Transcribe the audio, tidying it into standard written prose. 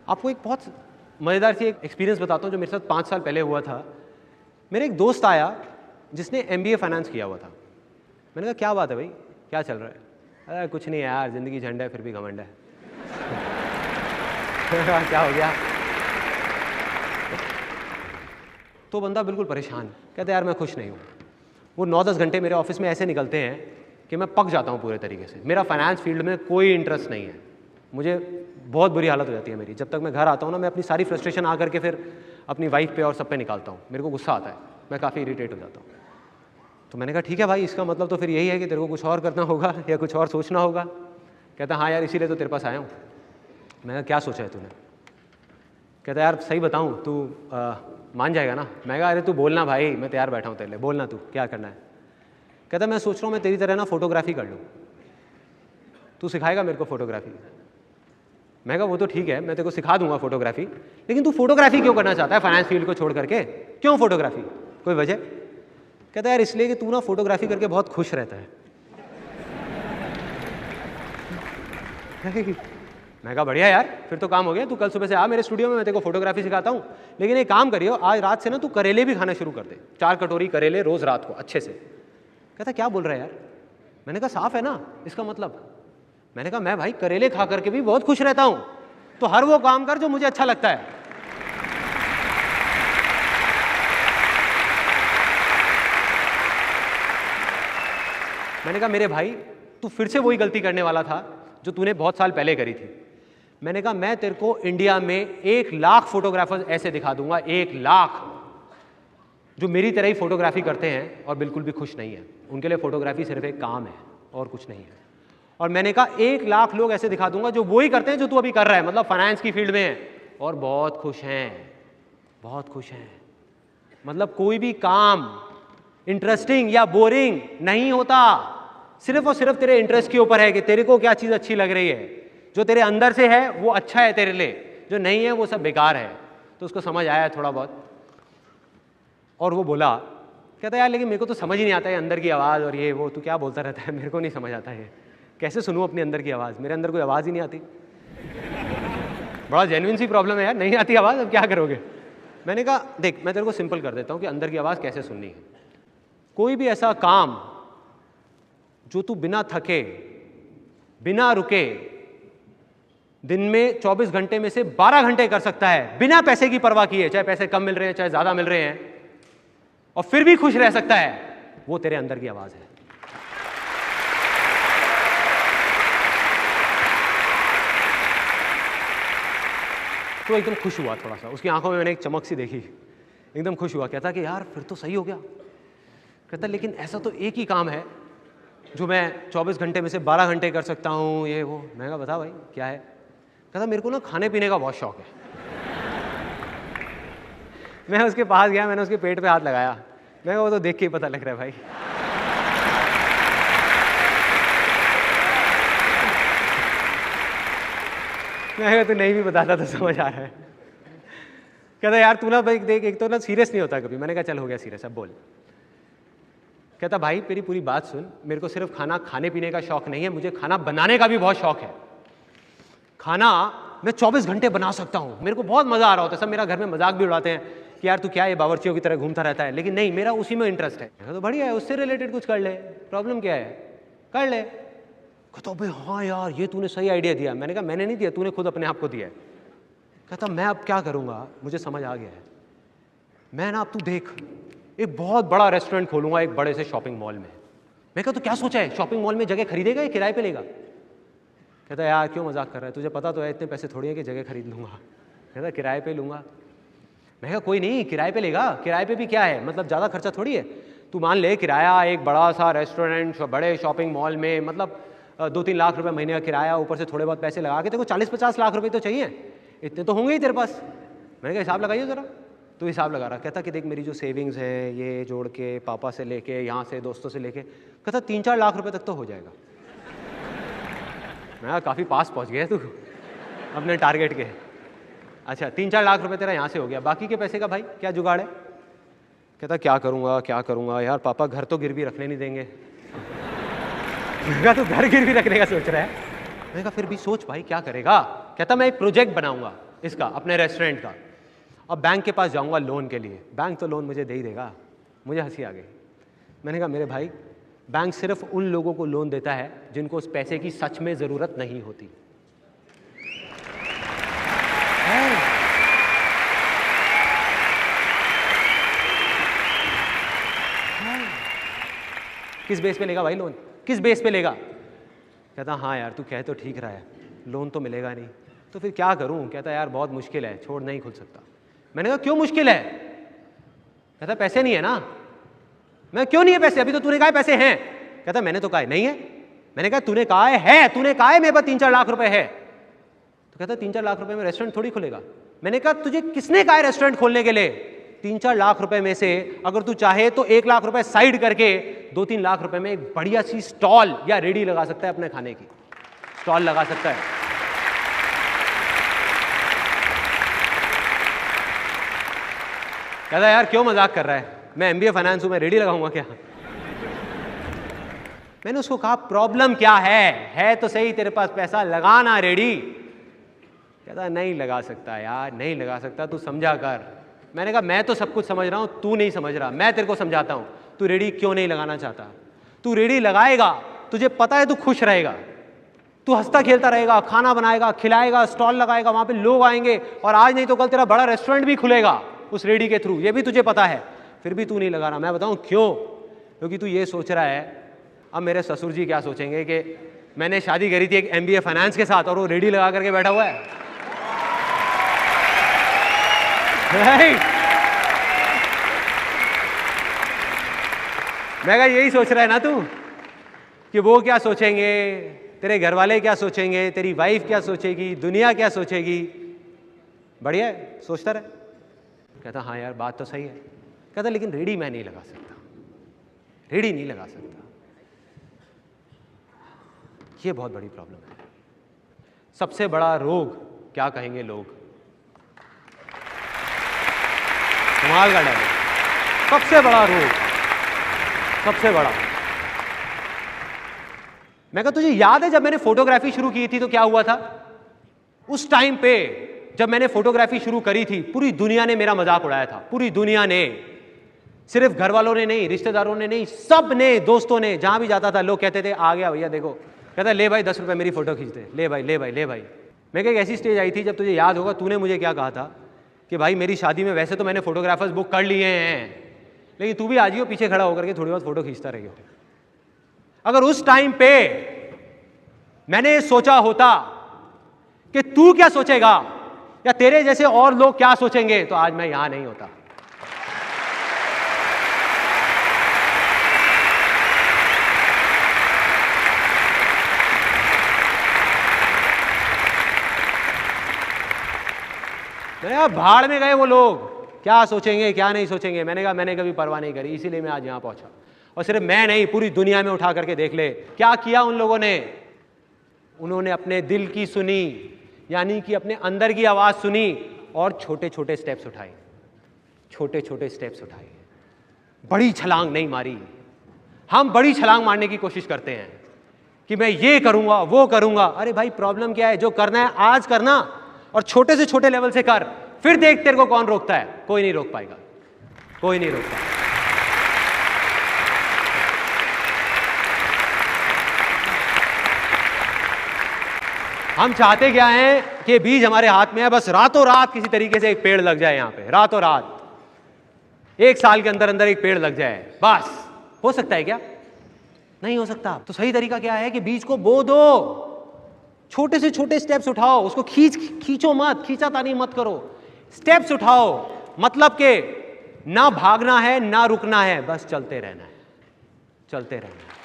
आपको एक बहुत मज़ेदार सी एक एक्सपीरियंस बताता हूँ जो मेरे साथ 5 साल पहले हुआ था। मेरे एक दोस्त आया जिसने MBA फाइनेंस किया हुआ था। मैंने कहा क्या बात है भाई, क्या चल रहा है? अरे कुछ नहीं यार, ज़िंदगी झंड है फिर भी घमंड है। क्या हो गया? तो बंदा बिल्कुल परेशान, कहता यार मैं खुश नहीं हूँ। वो 9-10 घंटे मेरे ऑफिस में ऐसे निकलते हैं कि मैं पक जाता हूँ पूरे तरीके से। मेरा फाइनेंस फील्ड में कोई इंटरेस्ट नहीं है, मुझे बहुत बुरी हालत हो जाती है मेरी। जब तक मैं घर आता हूँ ना, मैं अपनी सारी फ्रस्ट्रेशन आ करके फिर अपनी वाइफ पे और सब पे निकालता हूँ। मेरे को गुस्सा आता है, मैं काफ़ी इरिटेट हो जाता हूँ। तो मैंने कहा ठीक है भाई, इसका मतलब तो फिर यही है कि तेरे को कुछ और करना होगा या कुछ और सोचना होगा। कहता हाँ यार, इसीलिए तो तेरे पास आया हूँ। मैंने कहा क्या सोचा है तूने? कहता यार सही बताऊँ, तू मान जाएगा ना? मैं कहा अरे तू बोलना भाई, मैं तैयार बैठा हूँ तेरे लिए, बोलना तू क्या करना है। कहता मैं सोच रहा हूँ मैं तेरी तरह ना फोटोग्राफी कर लूँ, तू सिखाएगा मेरे को फोटोग्राफी? मैं कहा वो तो ठीक है, मैं तेरे को सिखा दूंगा फोटोग्राफी, लेकिन तू फोटोग्राफी क्यों करना चाहता है फाइनेंस फील्ड को छोड़ करके? क्यों फोटोग्राफी, कोई वजह? कहता यार इसलिए कि तू ना फोटोग्राफी करके बहुत खुश रहता है। मैं कहा बढ़िया यार, फिर तो काम हो गया। तू कल सुबह से आ मेरे स्टूडियो में, मैं तेरे को फोटोग्राफी सिखाता हूँ। लेकिन एक काम करियो, आज रात से ना तू करेले भी खाना शुरू कर दे, 4 कटोरी करेले रोज रात को अच्छे से। कहता क्या बोल रहा है यार? मैंने कहा साफ है ना इसका मतलब। मैंने कहा मैं भाई करेले खा करके भी बहुत खुश रहता हूं, तो हर वो काम कर जो मुझे अच्छा लगता है। मैंने कहा मेरे भाई तू फिर से वही गलती करने वाला था जो तूने बहुत साल पहले करी थी। मैंने कहा मैं तेरे को इंडिया में 1 लाख फोटोग्राफर्स ऐसे दिखा दूंगा, 1 लाख, जो मेरी तरह ही फोटोग्राफी करते हैं और बिल्कुल भी खुश नहीं है। उनके लिए फोटोग्राफी सिर्फ एक काम है और कुछ नहीं है। और मैंने कहा 1 लाख लोग ऐसे दिखा दूंगा जो वही करते हैं जो तू अभी कर रहा है, मतलब फाइनेंस की फील्ड में है और बहुत खुश हैं, बहुत खुश हैं। मतलब कोई भी काम इंटरेस्टिंग या बोरिंग नहीं होता, सिर्फ और सिर्फ तेरे इंटरेस्ट के ऊपर है कि तेरे को क्या चीज़ अच्छी लग रही है। जो तेरे अंदर से है वो अच्छा है तेरे लिए, जो नहीं है वो सब बेकार है। तो उसको समझ आया है थोड़ा बहुत। और वो बोला, कहता यार लेकिन मेरे को तो समझ ही नहीं आता है अंदर की आवाज़ और ये वो, तू क्या बोलता रहता है, मेरे को नहीं समझ आता है, कैसे सुनूं अपने अंदर की आवाज़? मेरे अंदर कोई आवाज़ ही नहीं आती। बड़ा जेन्युइन सी प्रॉब्लम है यार, नहीं आती आवाज़, अब क्या करोगे? मैंने कहा देख मैं तेरे को सिंपल कर देता हूँ कि अंदर की आवाज़ कैसे सुननी है। कोई भी ऐसा काम जो तू बिना थके बिना रुके दिन में 24 घंटे में से 12 घंटे कर सकता है बिना पैसे की परवाह किए, चाहे पैसे कम मिल रहे हैं चाहे ज़्यादा मिल रहे हैं, और फिर भी खुश रह सकता है, वो तेरे अंदर की आवाज़ है। तो एकदम खुश हुआ, थोड़ा सा उसकी आंखों में मैंने एक चमक सी देखी, एकदम खुश हुआ। कहता कि यार फिर तो सही हो गया। कहता लेकिन ऐसा तो एक ही काम है जो मैं 24 घंटे में से 12 घंटे कर सकता हूँ, ये वो। मैं कहा बता भाई क्या है? कहता मेरे को ना खाने पीने का बहुत शौक है। मैं उसके पास गया, मैंने उसके पेट पे हाथ लगाया। मैं कहा वो तो देख के ही पता लग रहा है भाई। मैं तो नहीं भी बताता तो समझ आ रहा है। कहता यार तू ना भाई देख, एक तो ना सीरियस नहीं होता कभी। मैंने कहा चल हो गया सीरियस, अब बोल। कहता भाई मेरी पूरी बात सुन, मेरे को सिर्फ खाना खाने पीने का शौक नहीं है, मुझे खाना बनाने का भी बहुत शौक है। खाना मैं 24 घंटे बना सकता हूँ, मेरे को बहुत मज़ा आ रहा होता है। सब मेरा घर में मजाक भी उड़ाते हैं कि यार तू क्या ये बावर्चियों की तरह घूमता रहता है, लेकिन नहीं, मेरा उसी में इंटरेस्ट है। तो बढ़िया है, उससे रिलेटेड कुछ कर ले, प्रॉब्लम क्या है, कर ले। कहता भाई हाँ यार ये तूने सही आइडिया दिया। मैंने कहा मैंने नहीं दिया, तूने खुद अपने आप को दिया है। कहता मैं अब क्या करूँगा, मुझे समझ आ गया है। मैं ना अब तू देख एक बहुत बड़ा रेस्टोरेंट खोलूंगा एक बड़े से शॉपिंग मॉल में। मैं कहा तो क्या सोचा है, शॉपिंग मॉल में जगह खरीदेगा या किराए पे लेगा? कहता यार क्यों मजाक कर रहा है, तुझे पता तो है इतने पैसे थोड़ी है कि जगह खरीद लूँगा। कहता किराए पे लूँगा। मैं कहा कोई नहीं, किराए पे लेगा, किराए पे भी क्या है, मतलब ज़्यादा खर्चा थोड़ी है। तू मान ले किराया एक बड़ा सा रेस्टोरेंट बड़े शॉपिंग मॉल में, मतलब 2-3 लाख रुपये महीने का किराया, ऊपर से थोड़े बहुत पैसे लगा के तेरे को 40-50 लाख रुपये तो चाहिए, इतने तो होंगे ही तेरे पास। मैंने कहा हिसाब लगाइए ज़रा। तो हिसाब लगा रहा। कहता कि देख मेरी जो सेविंग्स है ये जोड़ के, पापा से लेके, यहाँ से दोस्तों से लेके, कहता 3-4 लाख रुपए तक तो हो जाएगा। मैं काफ़ी पास पहुँच गया तू अपने टारगेट के। अच्छा 3-4 लाख रुपए तेरा यहाँ से हो गया, बाकी के पैसे का भाई क्या जुगाड़ है? कहता क्या करूँगा यार, पापा घर तो गिरवी रखने नहीं देंगे। तो घर गिरवी रखने का सोच रहा है। मैंने कहा फिर भी सोच भाई क्या करेगा? कहता मैं एक प्रोजेक्ट बनाऊंगा, इसका, अपने रेस्टोरेंट का। अब बैंक के पास जाऊंगा लोन के लिए, बैंक तो लोन मुझे दे ही देगा। मुझे हंसी आ गई। मैंने कहा मेरे भाई, बैंक सिर्फ उन लोगों को लोन देता है जिनको उस पैसे की सच में ज़रूरत नहीं होती। किस बेस पे लेगा भाई लोन, किस बेस पे लेगा? कहता हाँ यार तू कह तो ठीक रहा है, लोन तो मिलेगा नहीं, तो फिर क्या करूं? कहता यार बहुत मुश्किल है, छोड़ नहीं खुल सकता। मैंने कहा क्यों मुश्किल है? कहता पैसे नहीं है ना। मैं क्यों नहीं है पैसे? अभी तो तूने कहा पैसे हैं। कहता मैंने तो कहा नहीं है। मैंने कहा तूने कहा है, तूने कहा है मेरे पास 3-4 लाख रुपए है। तो कहता 3-4 लाख रुपए में रेस्टोरेंट थोड़ी खुलेगा। मैंने कहा तुझे किसने कहा है रेस्टोरेंट खोलने के लिए? 3-4 लाख रुपए में से अगर तू चाहे तो 1 लाख रुपए साइड करके 2-3 लाख रुपए में एक बढ़िया सी स्टॉल या रेडी लगा सकता है, अपने खाने की स्टॉल लगा सकता है। कहता यार क्यों मजाक कर रहा है, मैं MBA फाइनेंस हूं, मैं रेडी लगाऊंगा क्या? मैंने उसको कहा प्रॉब्लम क्या है तो सही, तेरे पास पैसा, लगाना रेडी। कहता नहीं लगा सकता यार, नहीं लगा सकता, तू समझा कर। मैंने कहा मैं तो सब कुछ समझ रहा हूं, तू नहीं समझ रहा, मैं तेरे को समझाता हूं। तू रेडी क्यों नहीं लगाना चाहता? तू रेडी लगाएगा, तुझे पता है तू खुश रहेगा, तू हंसता खेलता रहेगा, खाना बनाएगा, खिलाएगा, स्टॉल लगाएगा, वहां पे लोग आएंगे, और आज नहीं तो कल तेरा बड़ा रेस्टोरेंट भी खुलेगा उस रेडी के थ्रू, ये भी तुझे पता है। फिर भी तू नहीं लगा रहा। मैं बताऊं क्यों? क्योंकि तू ये सोच रहा है अब मेरे ससुर जी क्या सोचेंगे कि मैंने शादी करी थी एक MBA फाइनेंस के साथ और वो रेडी लगा करके बैठा हुआ है। मैं कहा यही सोच रहा है ना तू, कि वो क्या सोचेंगे, तेरे घर वाले क्या सोचेंगे, तेरी वाइफ क्या सोचेगी, दुनिया क्या सोचेगी। बढ़िया है, सोचता रहे। कहता हाँ यार बात तो सही है। कहता लेकिन रेडी मैं नहीं लगा सकता, रेडी नहीं लगा सकता। ये बहुत बड़ी प्रॉब्लम है। सबसे बड़ा रोग क्या कहेंगे लोग? कमाल का डायलॉग। सबसे बड़ा रोग, सबसे बड़ा। मैं कहा तुझे याद है जब मैंने फोटोग्राफी शुरू की थी तो क्या हुआ था? उस टाइम पे जब मैंने फोटोग्राफी शुरू करी थी पूरी दुनिया ने मेरा मजाक उड़ाया था, पूरी दुनिया ने। सिर्फ घर वालों ने नहीं, रिश्तेदारों ने नहीं, सब ने, दोस्तों ने, जहां भी जाता था लोग कहते थे आ गया भैया देखो। कहता ले भाई 10 रुपए मेरी फोटो खींचते, ले भाई ले भाई ले भाई। मैं एक ऐसी स्टेज आई थी जब तुझे याद होगा तूने मुझे क्या कहा था कि भाई मेरी शादी में वैसे तो मैंने फोटोग्राफर्स बुक कर लिए हैं, लेकिन तू भी आ जियो पीछे खड़ा होकर के थोड़ी बहुत फोटो खींचता रहियो। अगर उस टाइम पे मैंने सोचा होता कि तू क्या सोचेगा या तेरे जैसे और लोग क्या सोचेंगे, तो आज मैं यहां नहीं होता। भाड़ में गए वो लोग, क्या सोचेंगे क्या नहीं सोचेंगे। मैंने कहा मैंने कभी परवाह नहीं करी, इसीलिए मैं आज यहां पहुंचा। और सिर्फ मैं नहीं, पूरी दुनिया में उठा करके देख ले क्या किया उन लोगों ने। उन्होंने अपने दिल की सुनी, यानी कि अपने अंदर की आवाज सुनी और छोटे छोटे स्टेप्स उठाए, छोटे छोटे स्टेप्स उठाए। बड़ी छलांग नहीं मारी। हम बड़ी छलांग मारने की कोशिश करते हैं कि मैं ये करूंगा वो करूंगा। अरे भाई प्रॉब्लम क्या है? जो करना है आज करना और छोटे से छोटे लेवल से कर, फिर देख तेरे को कौन रोकता है। कोई नहीं रोक पाएगा, कोई नहीं रोकता। हम चाहते क्या हैं कि बीज हमारे हाथ में है, बस रातों रात किसी तरीके से एक पेड़ लग जाए यहां पे, रातों रात 1 साल के अंदर अंदर एक पेड़ लग जाए, बस। हो सकता है क्या? नहीं हो सकता। तो सही तरीका क्या है कि बीज को बो दो, छोटे से छोटे स्टेप्स उठाओ, उसको खींचो मत, खींचातानी मत करो, स्टेप्स उठाओ। मतलब के ना भागना है ना रुकना है, बस चलते रहना है, चलते रहना है।